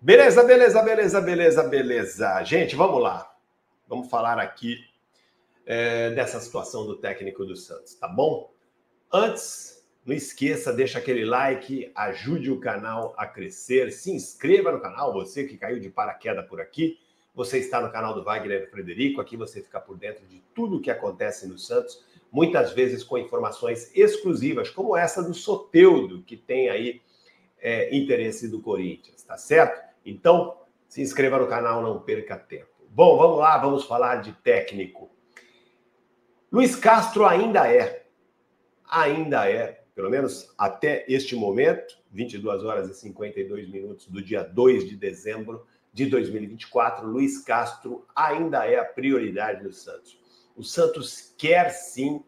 Beleza, beleza, beleza, beleza, beleza. Gente, vamos lá. Vamos falar aqui dessa situação do técnico do Santos, tá bom? Antes, não esqueça, deixa aquele like, ajude o canal a crescer, se inscreva no canal, você que caiu de paraquedas por aqui. Você está no canal do Wagner Frederico, aqui você fica por dentro de tudo o que acontece no Santos, muitas vezes com informações exclusivas, como essa do Soteldo, que tem aí interesse do Corinthians, tá certo? Então, se inscreva no canal, não perca tempo. Bom, vamos lá, vamos falar de técnico. Luiz Castro ainda é, pelo menos até este momento, 22 horas e 52 minutos do dia 2 de dezembro de 2024, Luiz Castro ainda é a prioridade do Santos. O Santos quer sim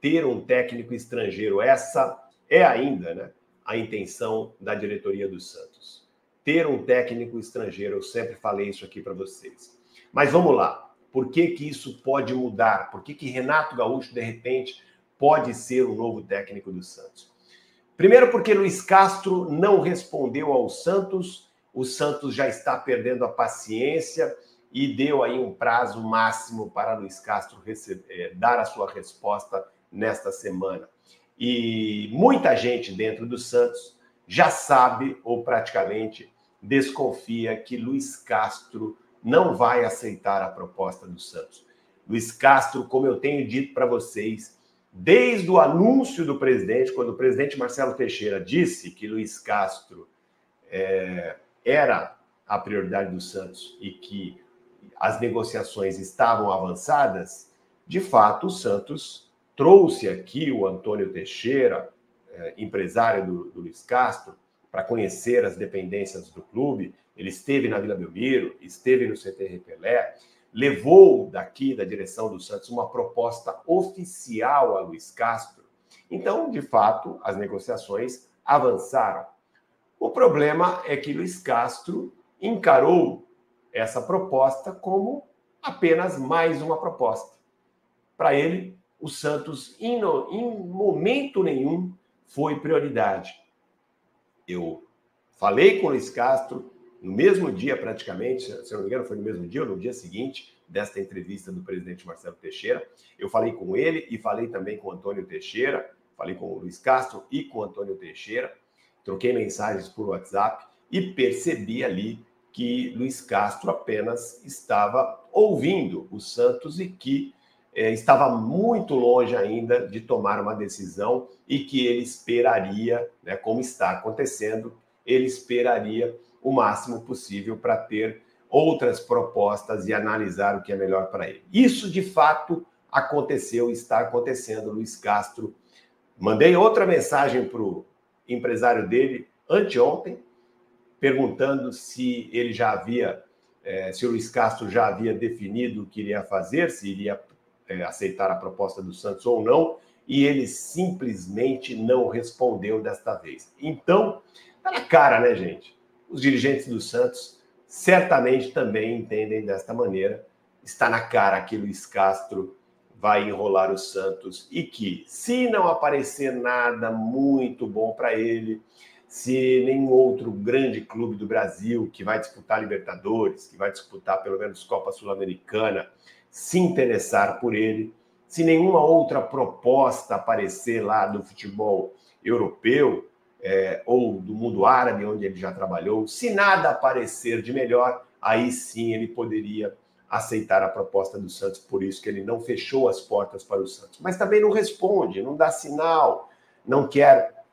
ter um técnico estrangeiro. Essa é ainda, né, a intenção da diretoria do Santos. Ter um técnico estrangeiro, eu sempre falei isso aqui para vocês. Mas vamos lá, por que que isso pode mudar? Por que que Renato Gaúcho, de repente, pode ser o novo técnico do Santos? Primeiro porque Luiz Castro não respondeu ao Santos, o Santos já está perdendo a paciência e deu aí um prazo máximo para Luiz Castro dar a sua resposta nesta semana. E muita gente dentro do Santos já sabe, ou praticamente desconfia, que Luiz Castro não vai aceitar a proposta do Santos. Luiz Castro, como eu tenho dito para vocês, desde o anúncio do presidente, quando o presidente Marcelo Teixeira disse que Luiz Castro era a prioridade do Santos e que as negociações estavam avançadas, de fato, o Santos trouxe aqui o Antônio Teixeira, empresário do Luiz Castro, para conhecer as dependências do clube. Ele esteve na Vila Belmiro, esteve no CT Pelé, levou daqui da direção do Santos uma proposta oficial a Luiz Castro. Então, de fato, as negociações avançaram. O problema é que Luiz Castro encarou essa proposta como apenas mais uma proposta. Para ele, o Santos, em momento nenhum, foi prioridade. Eu falei com o Luiz Castro no mesmo dia, praticamente, se eu não me engano, foi no mesmo dia ou no dia seguinte desta entrevista do presidente Marcelo Teixeira. Eu falei com ele e falei também com o Antônio Teixeira, falei com o Luiz Castro e com o Antônio Teixeira, troquei mensagens por WhatsApp e percebi ali que Luiz Castro apenas estava ouvindo o Santos e que estava muito longe ainda de tomar uma decisão e que ele esperaria, né, como está acontecendo, ele esperaria o máximo possível para ter outras propostas e analisar o que é melhor para ele. Isso, de fato, aconteceu, está acontecendo. Luiz Castro, mandei outra mensagem para o empresário dele anteontem, perguntando se ele já havia, se o Luiz Castro já havia definido o que iria fazer, se iria aceitar a proposta do Santos ou não, e ele simplesmente não respondeu desta vez. Então, tá na cara, né, gente? Os dirigentes do Santos certamente também entendem desta maneira. Está na cara que Luiz Castro vai enrolar o Santos e que, se não aparecer nada muito bom para ele, se nenhum outro grande clube do Brasil que vai disputar Libertadores, que vai disputar pelo menos Copa Sul-Americana, se interessar por ele, se nenhuma outra proposta aparecer lá do futebol europeu ou do mundo árabe, onde ele já trabalhou, se nada aparecer de melhor, aí sim ele poderia aceitar a proposta do Santos, por isso que ele não fechou as portas para o Santos. Mas também não responde, não dá sinal, não quer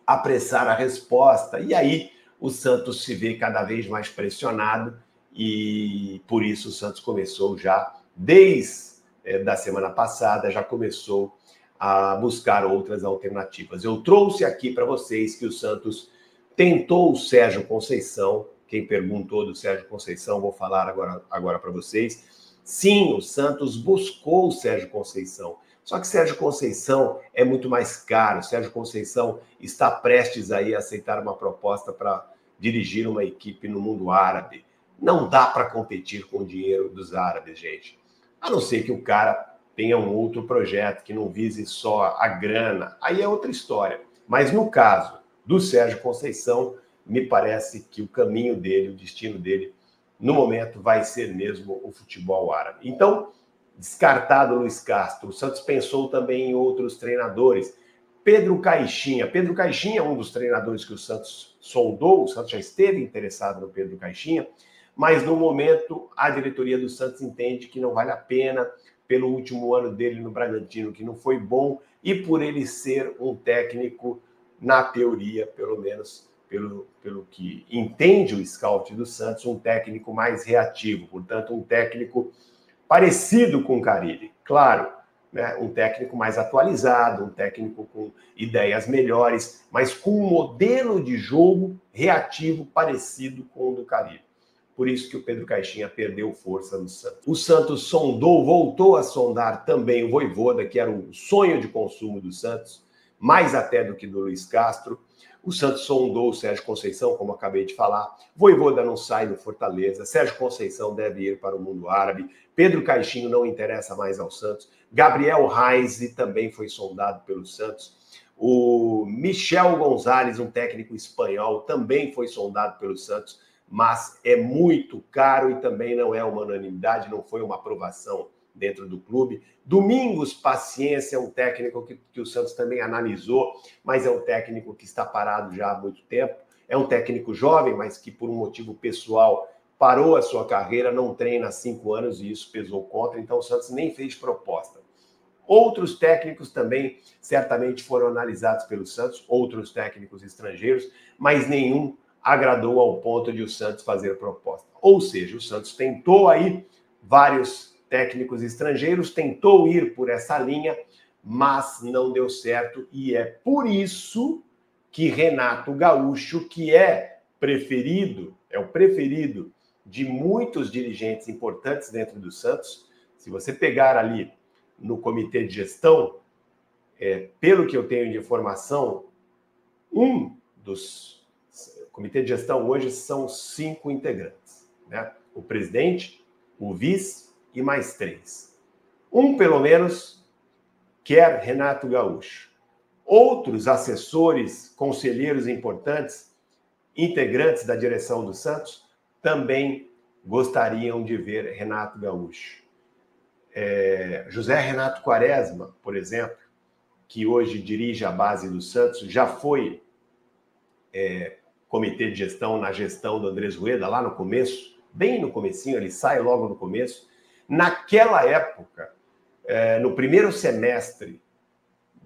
apressar a resposta, e aí o Santos se vê cada vez mais pressionado, e por isso o Santos começou já, desde da semana passada, já começou a buscar outras alternativas. Eu trouxe aqui para vocês que o Santos tentou o Sérgio Conceição. Quem perguntou do Sérgio Conceição, vou falar agora para vocês. Sim, o Santos buscou o Sérgio Conceição. Só que Sérgio Conceição é muito mais caro. Sérgio Conceição está prestes aí a aceitar uma proposta para dirigir uma equipe no mundo árabe. Não dá para competir com o dinheiro dos árabes, gente. A não ser que o cara tenha um outro projeto que não vise só a grana. Aí é outra história. Mas no caso do Sérgio Conceição, me parece que o caminho dele, o destino dele, no momento, vai ser mesmo o futebol árabe. Então, descartado o Luiz Castro, o Santos pensou também em outros treinadores. Pedro Caixinha. Pedro Caixinha é um dos treinadores que o Santos sondou, o Santos já esteve interessado no Pedro Caixinha, mas no momento a diretoria do Santos entende que não vale a pena, pelo último ano dele no Bragantino, que não foi bom, e por ele ser um técnico, na teoria, pelo menos pelo que entende o scout do Santos, um técnico mais reativo, portanto, um técnico parecido com o Carille, claro, né? Um técnico mais atualizado, um técnico com ideias melhores, mas com um modelo de jogo reativo parecido com o do Carille. Por isso que o Pedro Caixinha perdeu força no Santos. O Santos sondou, voltou a sondar também o Vojvoda, que era o sonho de consumo do Santos, mais até do que do Luiz Castro. O Santos sondou o Sérgio Conceição, como acabei de falar. Vojvoda não sai do Fortaleza. Sérgio Conceição deve ir para o mundo árabe. Pedro Caixinha não interessa mais ao Santos. Gabriel Reis também foi sondado pelo Santos. O Michel Gonzalez, um técnico espanhol, também foi sondado pelo Santos, mas é muito caro e também não é uma unanimidade, não foi uma aprovação dentro do clube. Domingos Paciência é um técnico que o Santos também analisou, mas é um técnico que está parado já há muito tempo. É um técnico jovem, mas que por um motivo pessoal parou a sua carreira, não treina há 5 anos e isso pesou contra, então o Santos nem fez proposta. Outros técnicos também certamente foram analisados pelo Santos, outros técnicos estrangeiros, mas nenhum agradou ao ponto de o Santos fazer proposta. Ou seja, o Santos tentou aí vários técnicos estrangeiros, tentou ir por essa linha, mas não deu certo, e é por isso que Renato Gaúcho, que é o preferido de muitos dirigentes importantes dentro do Santos, se você pegar ali no comitê de gestão, pelo que eu tenho de informação, o comitê de gestão hoje são 5 integrantes, né? O presidente, o vice e mais 3. Pelo menos, quer Renato Gaúcho. Outros assessores, conselheiros importantes, integrantes da direção do Santos, também gostariam de ver Renato Gaúcho. José Renato Quaresma, por exemplo, que hoje dirige a base do Santos, já foi comitê de gestão na gestão do Andrés Rueda, lá no começo, bem no comecinho, ele sai logo no começo. Naquela época, no primeiro semestre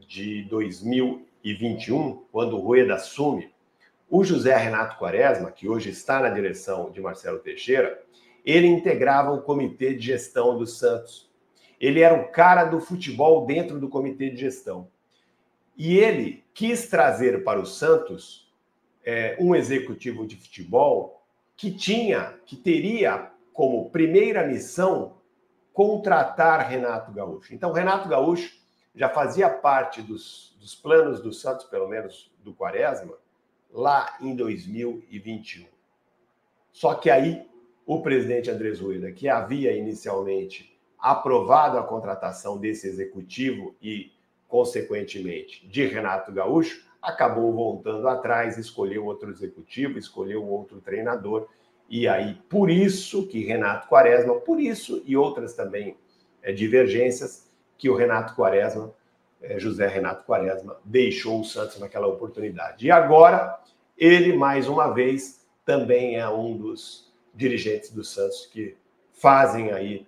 de 2021, quando o Rueda assume, o José Renato Quaresma, que hoje está na direção de Marcelo Teixeira, ele integrava o comitê de gestão do Santos. Ele era o cara do futebol dentro do comitê de gestão. E ele quis trazer para o Santos um executivo de futebol que teria como primeira missão contratar Renato Gaúcho. Então, Renato Gaúcho já fazia parte dos planos do Santos, pelo menos do Quaresma, lá em 2021. Só que aí o presidente Andrés Rueda, que havia inicialmente aprovado a contratação desse executivo e, consequentemente, de Renato Gaúcho, acabou voltando atrás, escolheu outro executivo, escolheu outro treinador, e aí, por isso que Renato Quaresma, por isso e outras também divergências, que o Renato Quaresma, José Renato Quaresma, deixou o Santos naquela oportunidade. E agora, ele, mais uma vez, também é um dos dirigentes do Santos que fazem aí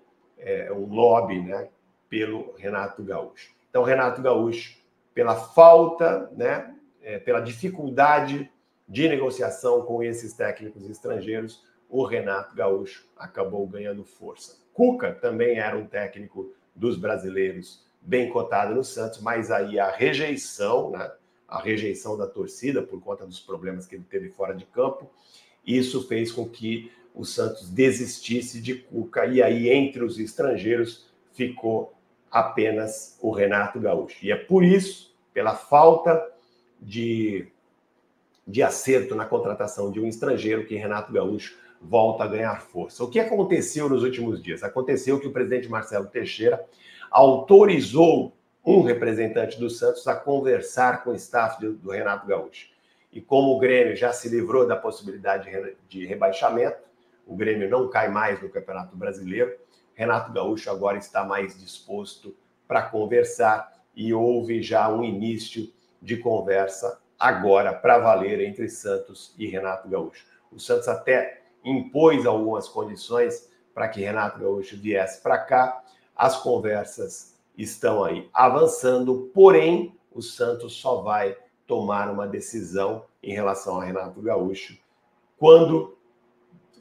um lobby, né, pelo Renato Gaúcho. Então, Renato Gaúcho, pela falta, né, pela dificuldade de negociação com esses técnicos estrangeiros, o Renato Gaúcho acabou ganhando força. Cuca também era um técnico dos brasileiros bem cotado no Santos, mas aí a rejeição, né, a rejeição da torcida por conta dos problemas que ele teve fora de campo, isso fez com que o Santos desistisse de Cuca, e aí entre os estrangeiros ficou apenas o Renato Gaúcho. E é por isso, pela falta de acerto na contratação de um estrangeiro, que Renato Gaúcho volta a ganhar força. O que aconteceu nos últimos dias? Aconteceu que o presidente Marcelo Teixeira autorizou um representante do Santos a conversar com o staff do Renato Gaúcho. e como o Grêmio já se livrou da possibilidade de rebaixamento, o Grêmio não cai mais no Campeonato Brasileiro, Renato Gaúcho agora está mais disposto para conversar e houve já um início de conversa agora para valer entre Santos e Renato Gaúcho. O Santos até impôs algumas condições para que Renato Gaúcho viesse para cá. As conversas estão aí avançando, porém o Santos só vai tomar uma decisão em relação a Renato Gaúcho quando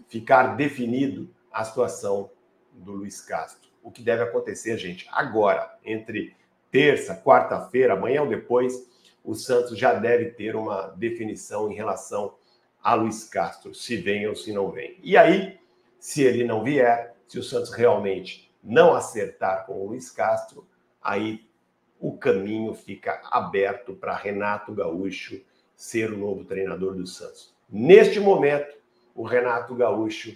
ficar definido a situação do Luiz Castro. O que deve acontecer, gente, agora, entre terça, quarta-feira, amanhã ou depois, o Santos já deve ter uma definição em relação a Luiz Castro, se vem ou se não vem. E aí, se ele não vier, se o Santos realmente não acertar com o Luiz Castro, aí o caminho fica aberto para Renato Gaúcho ser o novo treinador do Santos. Neste momento, o Renato Gaúcho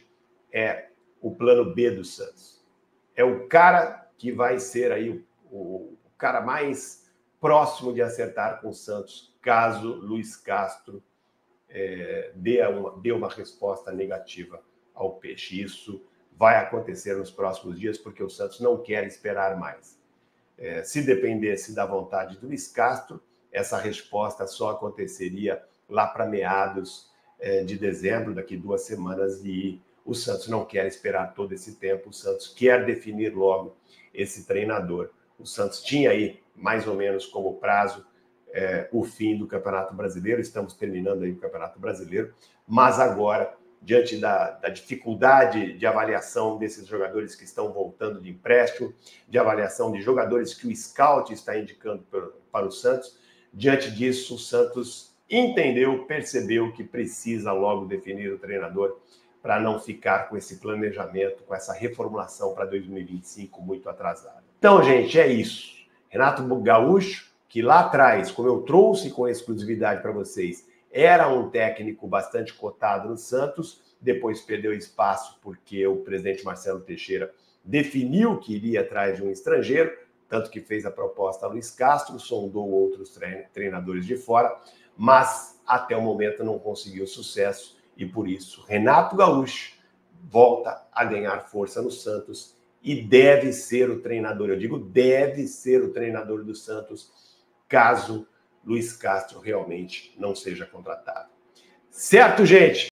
é o plano B do Santos. É o cara que vai ser aí o cara mais próximo de acertar com o Santos, caso Luiz Castro dê uma resposta negativa ao Peixe. Isso vai acontecer nos próximos dias, porque o Santos não quer esperar mais. Se dependesse da vontade do Luiz Castro, essa resposta só aconteceria lá para meados de dezembro, daqui 2 semanas, e o Santos não quer esperar todo esse tempo, o Santos quer definir logo esse treinador. O Santos tinha aí, mais ou menos como prazo, o fim do Campeonato Brasileiro, estamos terminando aí o Campeonato Brasileiro, mas agora, diante da dificuldade de avaliação desses jogadores que estão voltando de empréstimo, de avaliação de jogadores que o scout está indicando para o Santos, diante disso, o Santos entendeu, percebeu que precisa logo definir o treinador para não ficar com esse planejamento, com essa reformulação para 2025 muito atrasada. Então, gente, é isso. Renato Gaúcho, que lá atrás, como eu trouxe com exclusividade para vocês, era um técnico bastante cotado no Santos, depois perdeu espaço porque o presidente Marcelo Teixeira definiu que iria atrás de um estrangeiro, tanto que fez a proposta a Luiz Castro, sondou outros treinadores de fora, mas até o momento não conseguiu sucesso e por isso Renato Gaúcho volta a ganhar força no Santos e deve ser o treinador, eu digo deve ser o treinador do Santos, caso Luiz Castro realmente não seja contratado. Certo, gente?